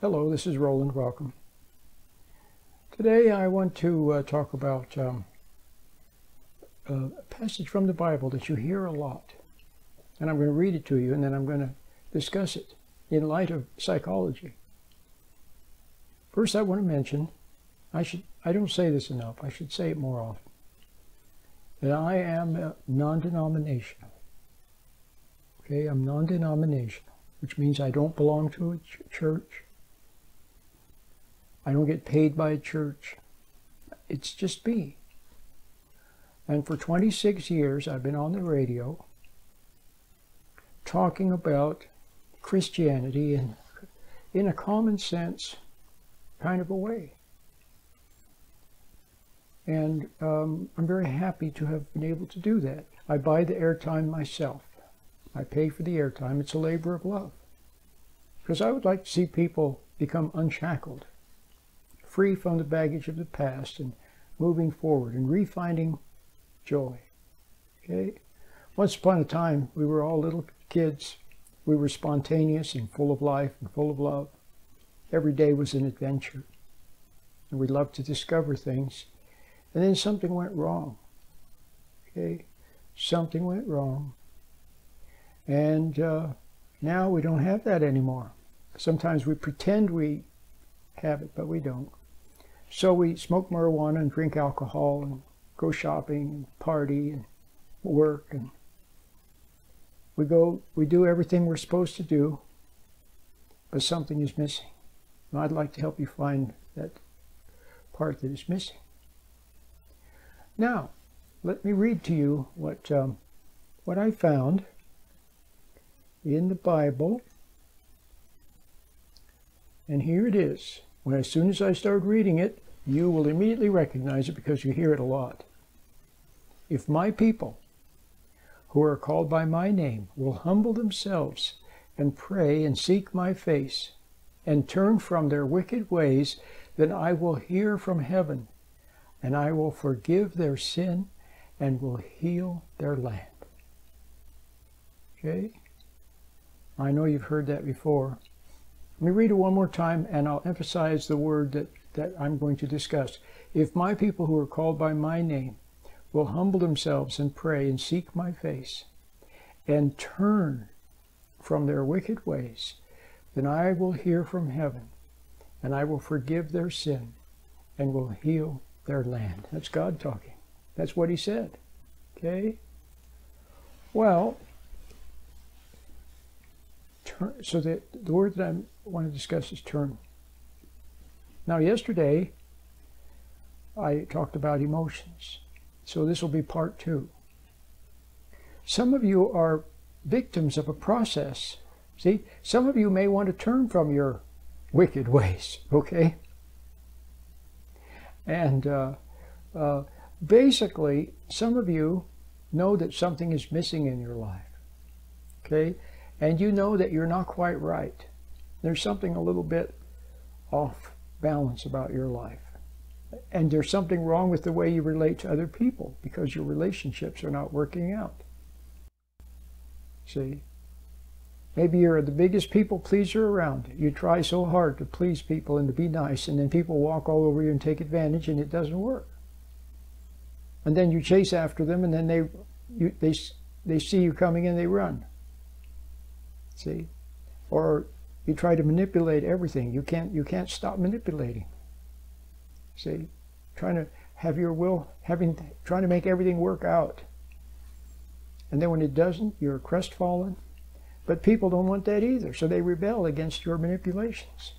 Hello, this is Roland. Welcome. Today I want to talk about a passage from the Bible that you hear a lot. And I'm going to read it to you, and then I'm going to discuss it in light of psychology. First, I want to mention, I don't say this enough, I should say it more often, that I am non-denominational. Okay, I'm non-denominational, which means I don't belong to a church. I don't get paid by a church. It's just me. And for 26 years, I've been on the radio talking about Christianity in a common sense kind of a way. And I'm very happy to have been able to do that. I buy the airtime myself. I pay for the airtime. It's a labor of love. Because I would like to see people become unshackled, free from the baggage of the past and moving forward and refinding joy. Okay? Once upon a time, we were all little kids. We were spontaneous and full of life and full of love. Every day was an adventure. And we loved to discover things. And then something went wrong. Okay? Something went wrong. And now we don't have that anymore. Sometimes we pretend we have it, but we don't. So we smoke marijuana and drink alcohol and go shopping and party and work, and we do everything we're supposed to do, but something is missing. And I'd like to help you find that part that is missing. Now, let me read to you what I found in the Bible. And here it is. As soon as I start reading it, you will immediately recognize it because you hear it a lot. If my people, who are called by my name, will humble themselves and pray and seek my face and turn from their wicked ways, then I will hear from heaven, and I will forgive their sin and will heal their land. Okay? I know you've heard that before. Let me read it one more time, and I'll emphasize the word that I'm going to discuss. If my people who are called by my name will humble themselves and pray and seek my face and turn from their wicked ways, then I will hear from heaven, and I will forgive their sin and will heal their land. That's God talking. That's what he said. Okay? Well, so the word that I want to discuss is turn. Now, yesterday, I talked about emotions. So this will be part 2. Some of you are victims of a process. See, some of you may want to turn from your wicked ways, okay? And basically, some of you know that something is missing in your life, okay? And you know that you're not quite right. There's something a little bit off balance about your life. And there's something wrong with the way you relate to other people because your relationships are not working out. See? Maybe you're the biggest people pleaser around. You try so hard to please people and to be nice, and then people walk all over you and take advantage, and it doesn't work. And then you chase after them, and then they see you coming and they run. See? Or you try to manipulate everything. You can't stop manipulating. See? Trying to have your will, trying to make everything work out. And then when it doesn't, you're crestfallen. But people don't want that either, so they rebel against your manipulations.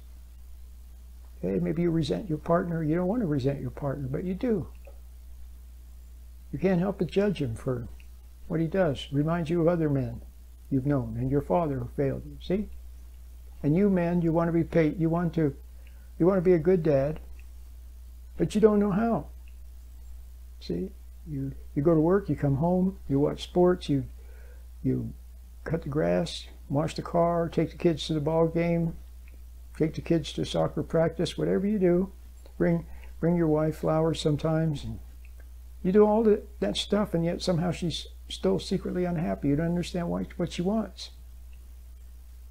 Okay? Maybe you resent your partner. You don't want to resent your partner, but you do. You can't help but judge him for what he does. Reminds you of other men you've known, and your father who failed you. See? And you men, you want to be paid. You want to be a good dad, but you don't know how. See? You go to work, you come home, you watch sports, you cut the grass, wash the car, take the kids to the ball game, take the kids to soccer practice, whatever you do. Bring your wife flowers sometimes. And you do all that stuff, and yet somehow she's still secretly unhappy. You don't understand what she wants.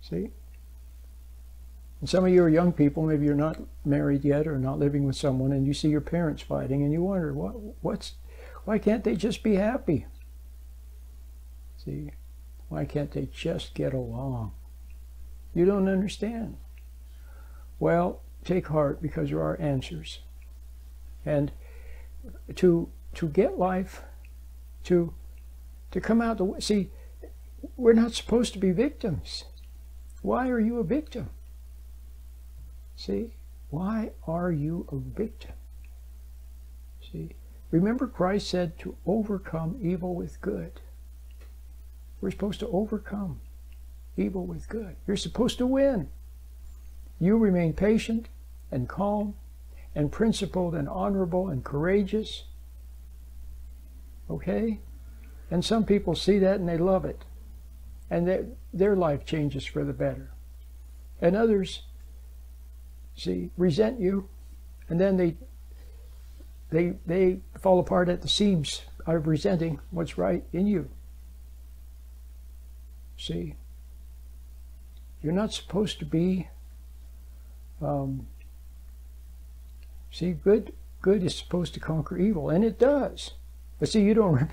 See? And some of you are young people, maybe you're not married yet or not living with someone, and you see your parents fighting and you wonder, why can't they just be happy? See, why can't they just get along? You don't understand. Well, take heart, because there are answers. And to get life, to come out the way, see, we're not supposed to be victims. Why are you a victim? See, why are you a victim? See, remember Christ said to overcome evil with good. We're supposed to overcome evil with good. You're supposed to win. You remain patient and calm and principled and honorable and courageous. Okay? And some people see that and they love it. And their life changes for the better. And others, see, resent you, and then they fall apart at the seams out of resenting what's right in you. See, you're not supposed to be, see, good is supposed to conquer evil, and it does. But see, you don't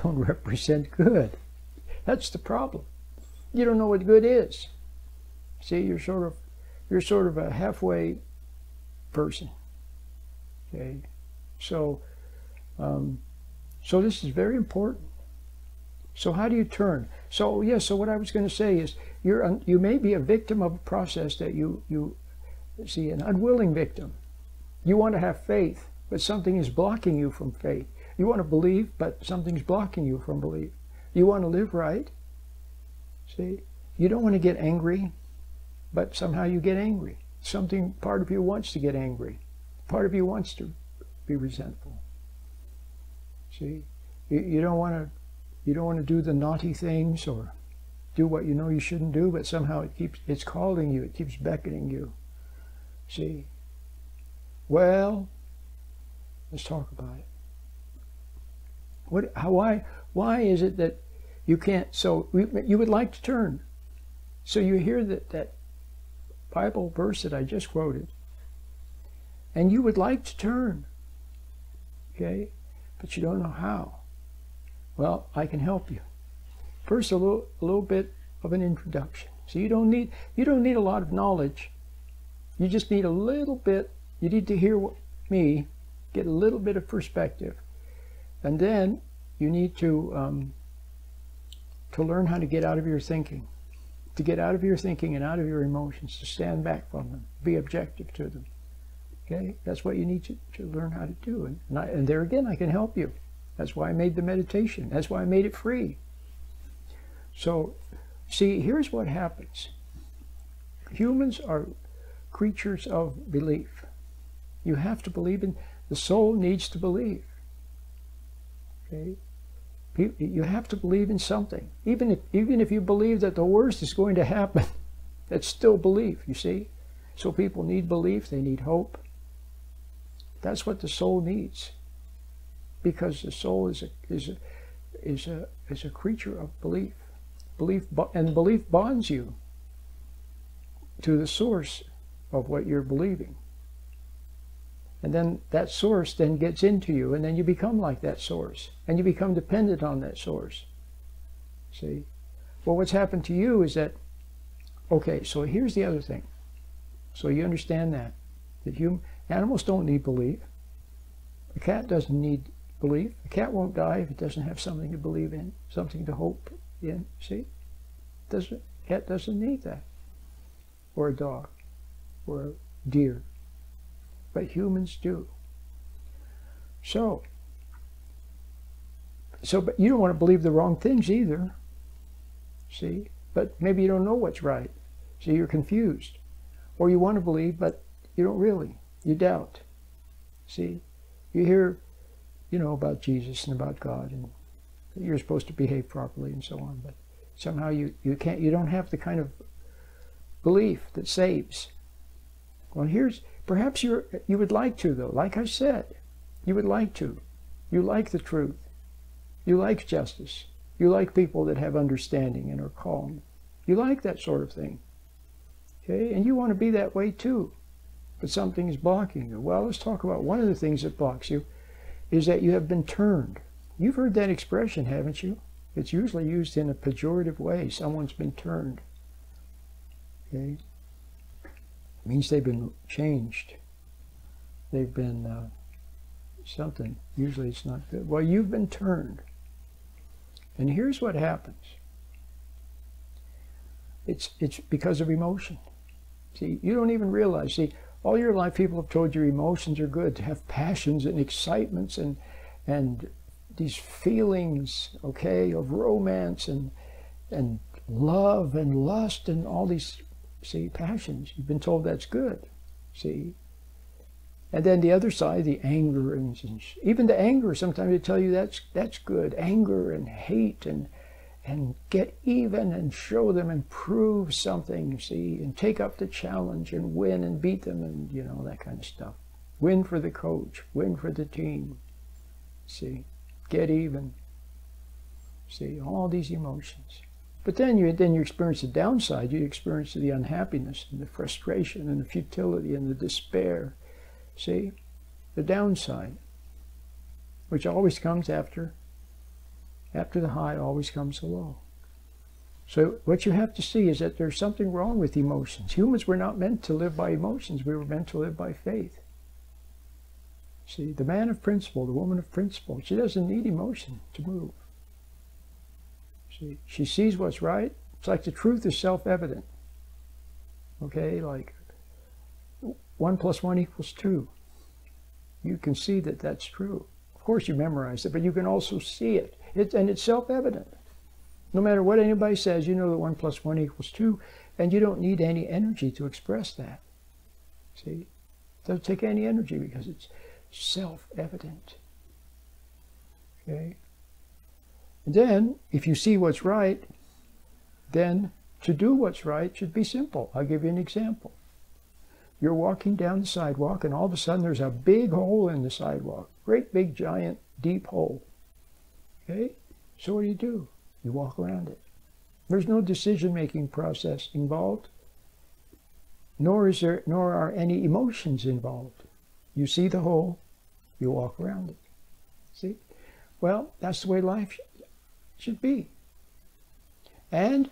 represent good. That's the problem. You don't know what good is. See, you're sort of a halfway person. Okay, so this is very important. So how do you turn? So yeah, so what I was going to say is you may be a victim of a process that you see, an unwilling victim. You want to have faith, but something is blocking you from faith. You want to believe, but something's blocking you from belief. You want to live right. See, you don't want to get angry, but somehow you get angry. Part of you wants to get angry. Part of you wants to be resentful. See, you don't want to do the naughty things or do what you know you shouldn't do, but somehow it's calling you, it keeps beckoning you. See, well, let's talk about it. Why is it that you can't? So you would like to turn. So you hear that Bible verse that I just quoted, and you would like to turn, okay, but you don't know how. Well, I can help you. First, a little bit of an introduction. So you don't need a lot of knowledge. You just need a little bit. You need to hear me, get a little bit of perspective, and then you need to learn how to get out of your thinking. To get out of your thinking and out of your emotions, to stand back from them, be objective to them. Okay, that's what you need to learn how to do. And there again, I can help you. That's why I made the meditation. That's why I made it free. So, see, here's what happens. Humans are creatures of belief. You have to believe in, the soul needs to believe. Okay? You have to believe in something. Even if you believe that the worst is going to happen, that's still belief, you see? So people need belief, they need hope. That's what the soul needs. Because the soul is a creature of belief. Belief bonds you to the source of what you're believing. And then that source then gets into you, and then you become like that source. And you become dependent on that source. See? Well, what's happened to you is that, okay, so here's the other thing. So you understand that animals don't need belief. A cat doesn't need belief. A cat won't die if it doesn't have something to believe in, something to hope in. See? Cat doesn't need that. Or a dog. Or a deer. But humans do. So, but you don't want to believe the wrong things either. See? But maybe you don't know what's right. So you're confused. Or you want to believe, but you don't really. You doubt. See? You hear, about Jesus and about God, and you're supposed to behave properly and so on, but somehow you don't have the kind of belief that saves. Well, perhaps you would like to, though. Like I said, you would like to. You like the truth. You like justice. You like people that have understanding and are calm. You like that sort of thing. Okay, and you want to be that way too, but something is blocking you. Well, let's talk about one of the things that blocks you is that you have been turned. You've heard that expression, haven't you? It's usually used in a pejorative way. Someone's been turned. Okay, it means they've been changed. They've been something. Usually it's not good. Well, you've been turned. And here's what happens. It's because of emotion. See, you don't even realize. See, all your life people have told you emotions are good, to have passions and excitements and these feelings, okay, of romance and love and lust and all these, see, passions. You've been told that's good, see. And then the other side, the anger, and even the anger, sometimes they tell you that's good. Anger and hate and get even and show them and prove something, see, and take up the challenge and win and beat them and, you know, that kind of stuff. Win for the coach, win for the team, see, get even, see, all these emotions. But then you experience the downside. You experience the unhappiness and the frustration and the futility and the despair. See, the downside, which always comes after the high always comes the low. So what you have to see is that there's something wrong with emotions. Humans were not meant to live by emotions. We were meant to live by faith. See, the man of principle, the woman of principle, she doesn't need emotion to move. See, she sees what's right. It's like the truth is self-evident. Okay, like 1 + 1 = 2. You can see that that's true. Of course you memorize it, but you can also see it. And it's self-evident. No matter what anybody says, you know that 1 + 1 = 2, and you don't need any energy to express that. See? It doesn't take any energy because it's self-evident. Okay? And then, if you see what's right, then to do what's right should be simple. I'll give you an example. You're walking down the sidewalk, and all of a sudden there's a big hole in the sidewalk. Great big, giant, deep hole. Okay? So what do? You walk around it. There's no decision-making process involved, nor are any emotions involved. You see the hole, you walk around it. See? Well, that's the way life should be. And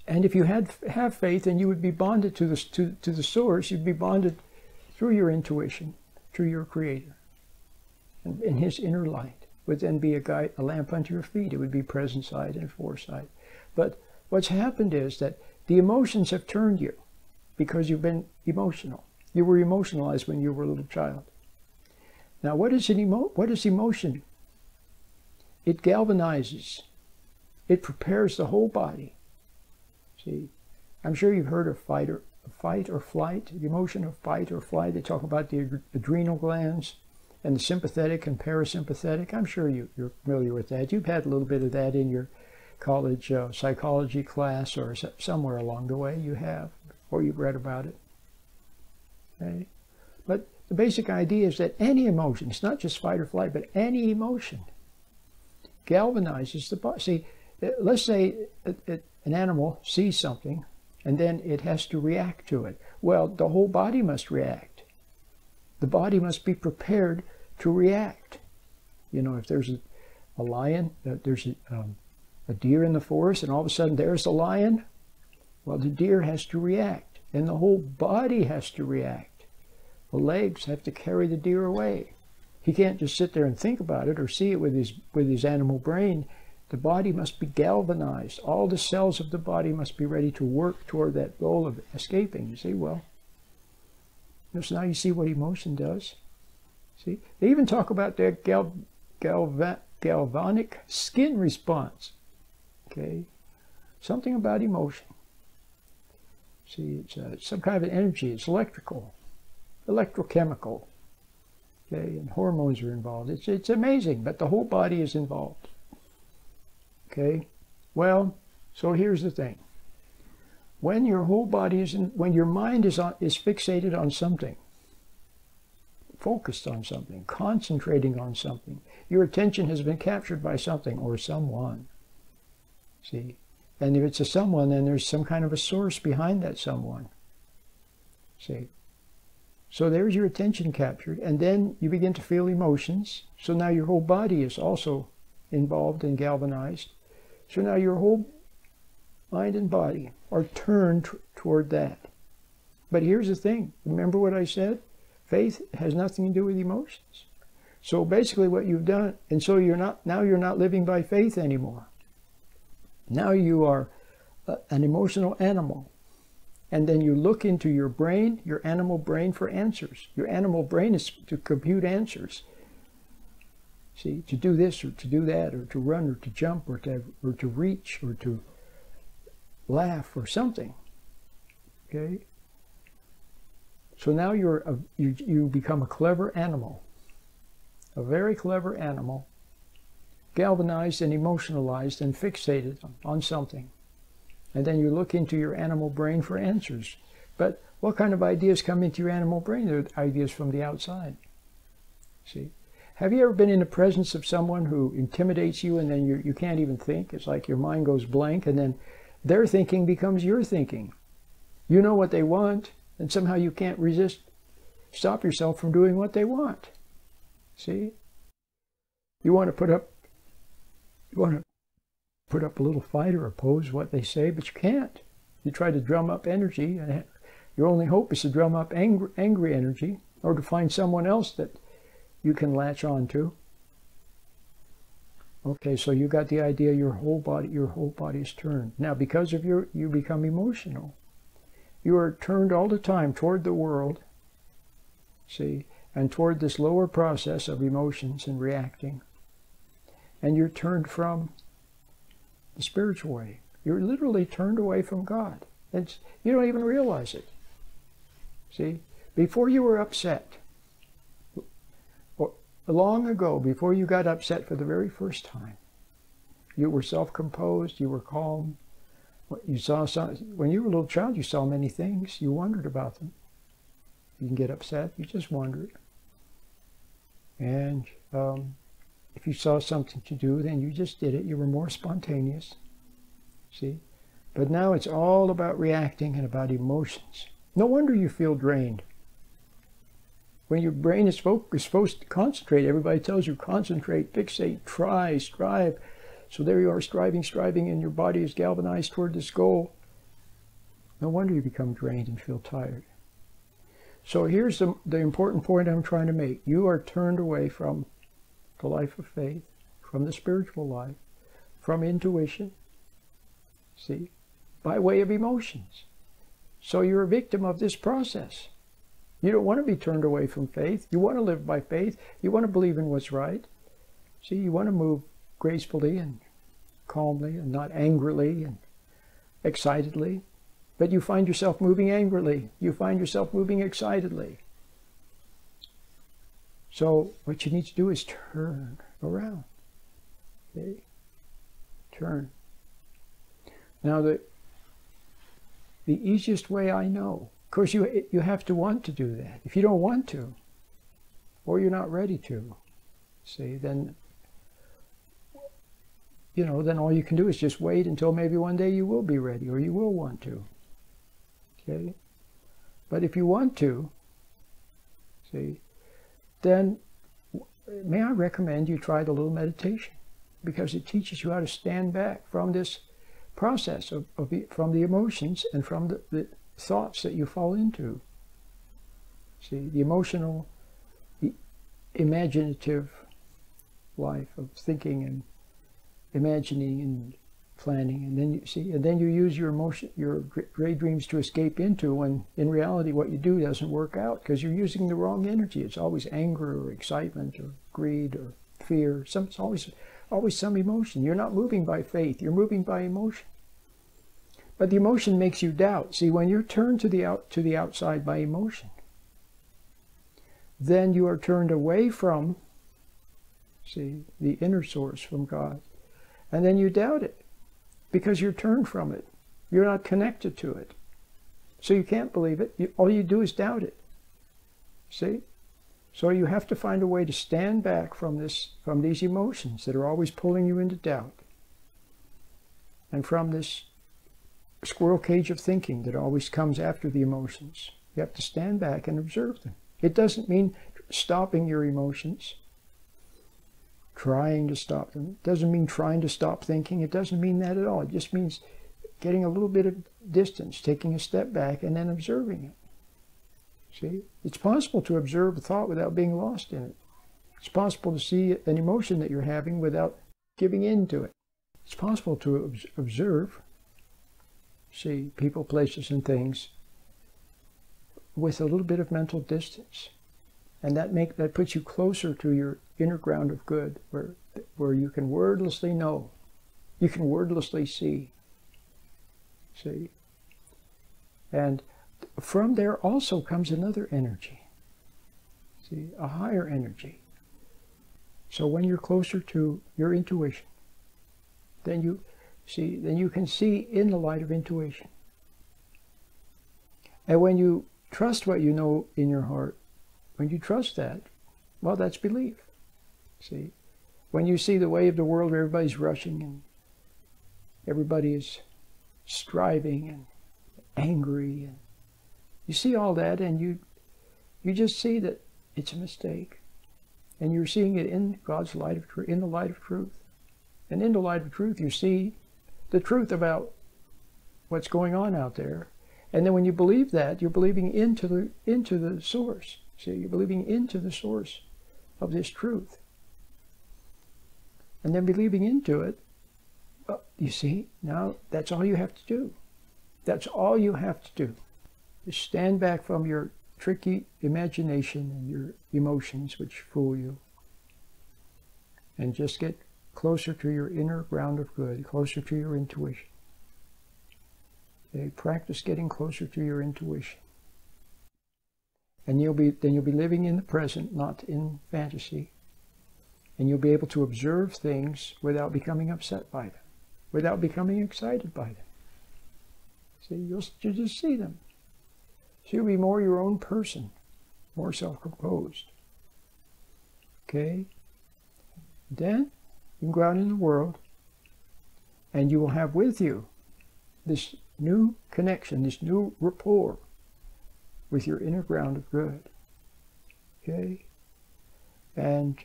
if you have faith, then you would be bonded to the source. You'd be bonded through your intuition, through your Creator, and in His inner light. Would then be a lamp unto your feet. It would be present sight and foresight. But what's happened is that the emotions have turned you because you've been emotional. You were emotionalized when you were a little child. Now, what is emotion? It galvanizes. It prepares the whole body. See, I'm sure you've heard of fight or flight, the emotion of fight or flight. They talk about the adrenal glands and the sympathetic and parasympathetic. I'm sure you're familiar with that. You've had a little bit of that in your college psychology class or somewhere along the way you have, or you've read about it. Okay? But the basic idea is that any emotion, it's not just fight or flight, but any emotion galvanizes the body. See, let's say an animal sees something and then it has to react to it. Well, the whole body must react. The body must be prepared to react. You know, if there's a lion, there's a deer in the forest, and all of a sudden there's the lion, well, the deer has to react, and the whole body has to react. The legs have to carry the deer away. He can't just sit there and think about it or see it with his animal brain. The body must be galvanized. All the cells of the body must be ready to work toward that goal of escaping. You see, well, so now you see what emotion does. See, they even talk about their galvanic skin response. Okay, something about emotion. See, it's some kind of an energy. It's electrical, electrochemical. Okay, and hormones are involved. It's amazing, but the whole body is involved. Okay, well, so here's the thing. When your whole body when your mind is fixated on something, focused on something, concentrating on something, your attention has been captured by something or someone. See, And if it's a someone, then there's some kind of a source behind that someone. See? So there's your attention captured, and then you begin to feel emotions. So now your whole body is also involved and galvanized. So now your whole mind and body are turned toward that. But here's the thing. Remember what I said? Faith has nothing to do with emotions. So basically what you've done, and so you're not living by faith anymore. Now you are an emotional animal. And then you look into your brain, your animal brain, for answers. Your animal brain is to compute answers. See, to do this or to do that, or to run or to jump or to reach or to laugh or something. Okay? So now you become a clever animal, a very clever animal, galvanized and emotionalized and fixated on something. And then you look into your animal brain for answers. But what kind of ideas come into your animal brain? They're ideas from the outside. See? Have you ever been in the presence of someone who intimidates you and then you can't even think? It's like your mind goes blank and then their thinking becomes your thinking. You know what they want, and somehow you can't stop yourself from doing what they want. See? You want to put up a little fight or oppose what they say, but you can't. You try to drum up energy, and your only hope is to drum up angry energy, or to find someone else that you can latch on to. Okay, so you got the idea. Your whole body is turned. Now, because of you become emotional. You are turned all the time toward the world, see, and toward this lower process of emotions and reacting. And you're turned from the spiritual way. You're literally turned away from God. You don't even realize it. See, before you were upset, long ago, before you got upset for the very first time, you were self-composed, you were calm. You saw when you were a little child, you saw many things. You wondered about them. You can get upset. You just wondered. And if you saw something to do, then you just did it. You were more spontaneous. See? But now it's all about reacting and about emotions. No wonder you feel drained. When your brain is supposed to concentrate, everybody tells you concentrate, fixate, try, strive. So there you are, striving, and your body is galvanized toward this goal. No wonder you become drained and feel tired. So here's the important point I'm trying to make. You are turned away from the life of faith, from the spiritual life, from intuition, see, by way of emotions. So you're a victim of this process. You don't want to be turned away from faith. You want to live by faith. You want to believe in what's right. See, you want to move gracefully and calmly and not angrily and excitedly. But you find yourself moving angrily. You find yourself moving excitedly. So what you need to do is turn around. Okay? Turn. Now the easiest way I know, of course you have to want to do that. If you don't want to, or you're not ready to, see, then then all you can do is just wait until maybe one day you will be ready or you will want to. Okay? But if you want to, see, then may I recommend you try the little meditation, because it teaches you how to stand back from this process from the emotions and from the thoughts that you fall into. See, the emotional, the imaginative life of thinking and imagining and planning, and then you use your gray dreams to escape into, when in reality what you do doesn't work out because you're using the wrong energy. It's always anger or excitement or greed or fear. It's always some emotion. You're not moving by faith. You're moving by emotion. But the emotion makes you doubt. See, when you're turned to the outside by emotion, then you are turned away from, see, the inner source, from God. And then you doubt it because you're turned from it. You're not connected to it. So you can't believe it. All you do is doubt it. See? So you have to find a way to stand back from these emotions that are always pulling you into doubt. and from this squirrel cage of thinking that always comes after the emotions. You have to stand back and observe them. It doesn't mean stopping your emotions, trying to stop them. It doesn't mean trying to stop thinking. It doesn't mean that at all. It just means getting a little bit of distance, taking a step back, and then observing it. See? It's possible to observe a thought without being lost in it. It's possible to see an emotion that you're having without giving in to it. It's possible to observe, see people, places, and things with a little bit of mental distance. And that puts you closer to your inner ground of good, where you can wordlessly know. You can wordlessly see. See? And from there also comes another energy. See? A higher energy. So when you're closer to your intuition, then you can see in the light of intuition. And when you trust what you know in your heart, when you trust that, well, that's belief. See? When you see the way of the world where everybody's rushing and everybody is striving and angry, and you see all that, and you just see that it's a mistake. And you're seeing it in God's light of truth, in the light of truth. And in the light of truth, you see the truth about what's going on out there. And then when you believe that, you're believing into the source. See, you're believing into the source of this truth. And then believing into it, well, you see, now that's all you have to do. That's all you have to do. Is stand back from your tricky imagination and your emotions which fool you, and just get closer to your inner ground of good, closer to your intuition. Okay? Practice getting closer to your intuition. And then you'll be living in the present, not in fantasy. And you'll be able to observe things without becoming upset by them, without becoming excited by them. See, you'll just see them. So you'll be more your own person, more self-composed. Okay? Then you can go out in the world, and you will have with you this new connection, this new rapport with your inner ground of good. Okay? And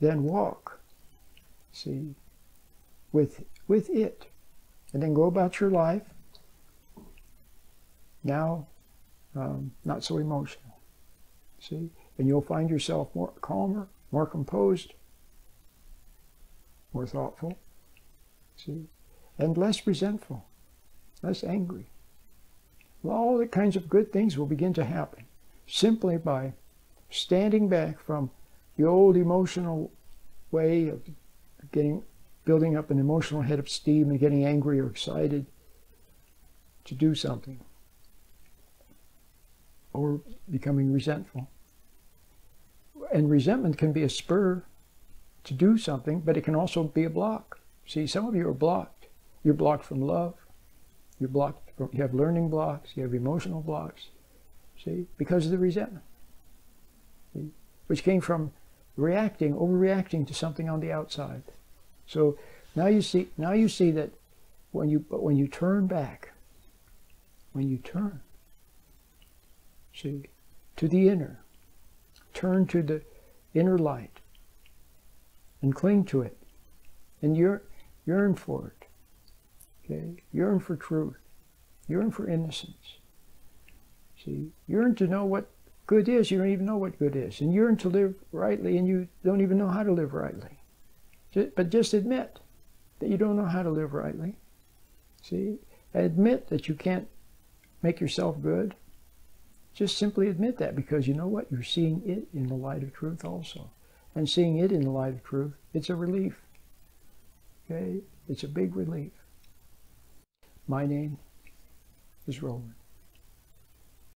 then walk, see, with it. And then go about your life, now not so emotional, see? And you'll find yourself more calmer, more composed, more thoughtful, see? And less resentful, less angry. Well, all the kinds of good things will begin to happen simply by standing back from the old emotional way of building up an emotional head of steam and getting angry or excited to do something, or becoming resentful. And resentment can be a spur to do something, but it can also be a block. See, some of you are blocked. You're blocked from love. You're blocked. You have learning blocks. You have emotional blocks. See, because of the resentment, see? Which came from overreacting to something on the outside. So now you see that when you turn back, when you turn, see, to the inner, turn to the inner light, and cling to it, and yearn for it. Okay, yearn for truth, yearn for innocence. See, yearn to know what good is. You don't even know what good is, and yearn to live rightly, and you don't even know how to live rightly. But just admit that you don't know how to live rightly. See, admit that you can't make yourself good. Just simply admit that, because you know what? You're seeing it in the light of truth also. And seeing it in the light of truth, it's a relief. Okay? It's a big relief. My name is Roland.